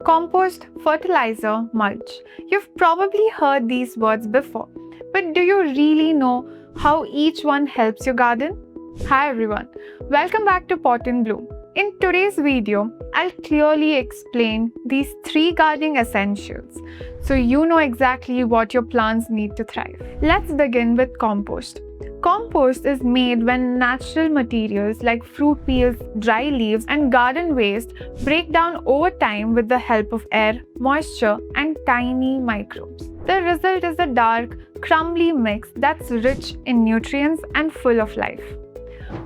Compost, fertilizer, mulch. You've probably heard these words before, but do you really know how each one helps your garden? Hi everyone, welcome back to Pot in Bloom. In today's video, I'll clearly explain these 3 gardening essentials so you know exactly what your plants need to thrive. Let's begin with compost. Compost is made when natural materials like fruit peels, dry leaves, and garden waste break down over time with the help of air, moisture, and tiny microbes. The result is a dark, crumbly mix that's rich in nutrients and full of life.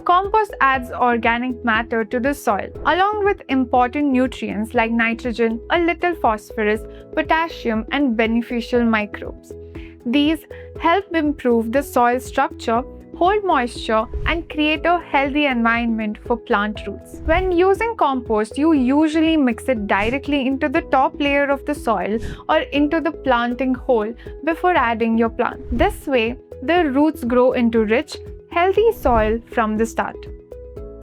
Compost adds organic matter to the soil, along with important nutrients like nitrogen, a little phosphorus, potassium, and beneficial microbes. These help improve the soil structure, hold moisture, and create a healthy environment for plant roots. When using compost, you usually mix it directly into the top layer of the soil or into the planting hole before adding your plant. This way, the roots grow into rich, healthy soil from the start.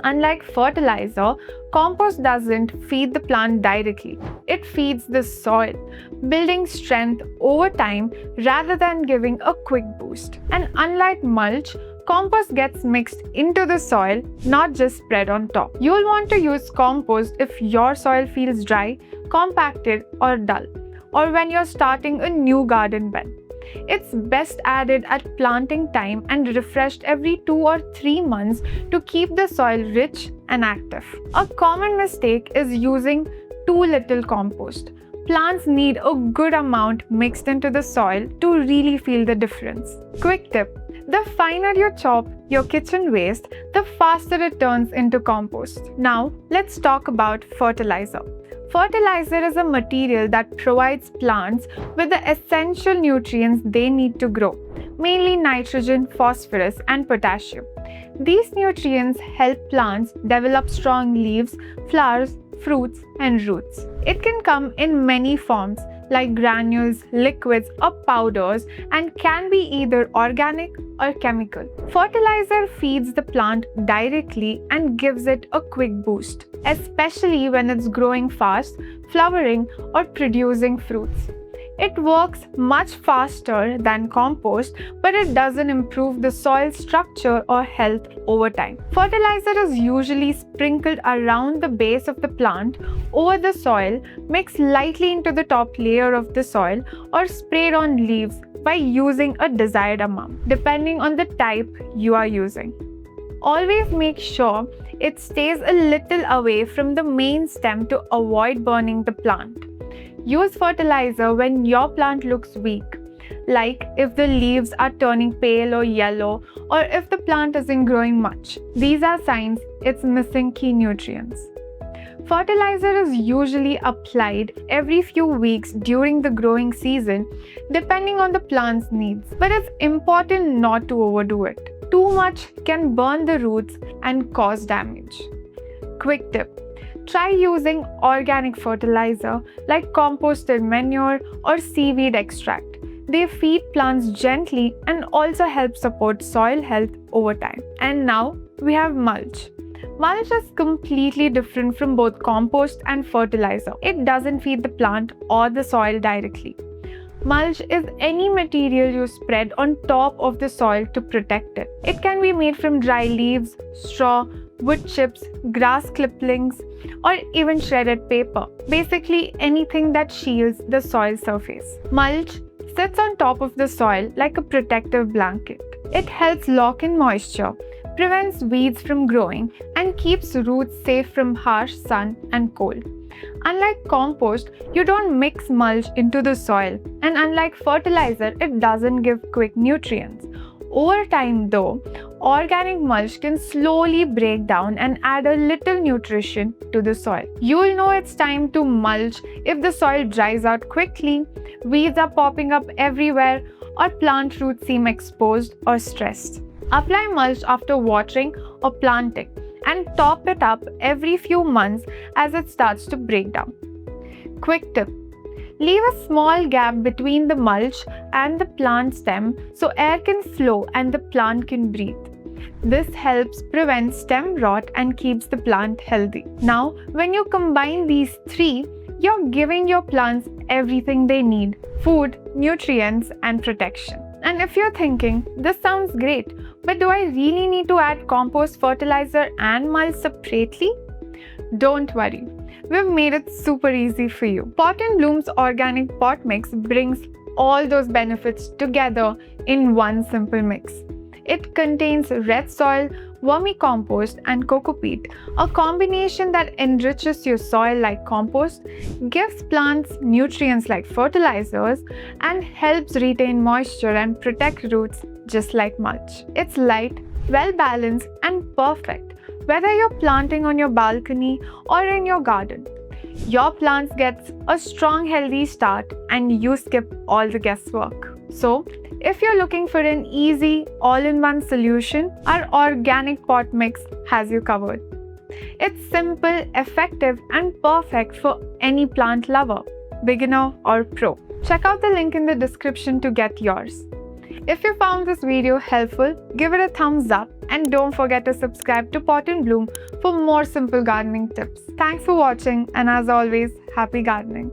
Unlike fertilizer, compost doesn't feed the plant directly. It feeds the soil, building strength over time rather than giving a quick boost. And unlike mulch, compost gets mixed into the soil, not just spread on top. You'll want to use compost if your soil feels dry, compacted, or dull, or when you're starting a new garden bed. It's best added at planting time and refreshed every 2 or 3 months to keep the soil rich and active. A common mistake is using too little compost. Plants need a good amount mixed into the soil to really feel the difference. Quick tip: the finer you chop your kitchen waste, the faster it turns into compost. Now, let's talk about fertilizer. Fertilizer is a material that provides plants with the essential nutrients they need to grow, mainly nitrogen, phosphorus, and potassium. These nutrients help plants develop strong leaves, flowers, fruits, and roots. It can come in many forms, like granules, liquids, or powders, and can be either organic or chemical. Fertilizer feeds the plant directly and gives it a quick boost, especially when it's growing fast, flowering, or producing fruits. It works much faster than compost, but it doesn't improve the soil structure or health over time. Fertilizer is usually sprinkled around the base of the plant, over the soil, mixed lightly into the top layer of the soil, or sprayed on leaves by using a desired amount, depending on the type you are using. Always make sure it stays a little away from the main stem to avoid burning the plant. Use fertilizer when your plant looks weak, like if the leaves are turning pale or yellow, or if the plant isn't growing much. These are signs it's missing key nutrients. Fertilizer is usually applied every few weeks during the growing season, depending on the plant's needs. But it's important not to overdo it. Too much can burn the roots and cause damage. Quick tip: try using organic fertilizer like composted manure or seaweed extract. They feed plants gently and also help support soil health over time. And now we have mulch. Mulch is completely different from both compost and fertilizer. It doesn't feed the plant or the soil directly. Mulch is any material you spread on top of the soil to protect it. It can be made from dry leaves, straw, wood chips, grass clippings, or even shredded paper. Basically anything that shields the soil surface. Mulch sits on top of the soil like a protective blanket. It helps lock in moisture, prevents weeds from growing, and keeps roots safe from harsh sun and cold. Unlike compost, you don't mix mulch into the soil, and unlike fertilizer, it doesn't give quick nutrients. Over time though, organic mulch can slowly break down and add a little nutrition to the soil. You'll know it's time to mulch if the soil dries out quickly, weeds are popping up everywhere, or plant roots seem exposed or stressed. Apply mulch after watering or planting and top it up every few months as it starts to break down. Quick tip: leave a small gap between the mulch and the plant stem so air can flow and the plant can breathe. This helps prevent stem rot and keeps the plant healthy. Now, when you combine these 3, you're giving your plants everything they need: food, nutrients, and protection. And if you're thinking, this sounds great, but do I really need to add compost, fertilizer, and mulch separately? Don't worry, we've made it super easy for you. Pot and Bloom's organic pot mix brings all those benefits together in one simple mix. It contains red soil, vermicompost, and cocopeat, a combination that enriches your soil like compost, gives plants nutrients like fertilizers, and helps retain moisture and protect roots just like mulch. It's light, well balanced, and perfect whether you're planting on your balcony or in your garden. Your plants get a strong, healthy start and you skip all the guesswork. So, if you're looking for an easy, all-in-one solution, our organic pot mix has you covered. It's simple, effective, and perfect for any plant lover, beginner or pro. Check out the link in the description to get yours. If you found this video helpful, give it a thumbs up and don't forget to subscribe to Pot and Bloom for more simple gardening tips. Thanks for watching, and as always, happy gardening.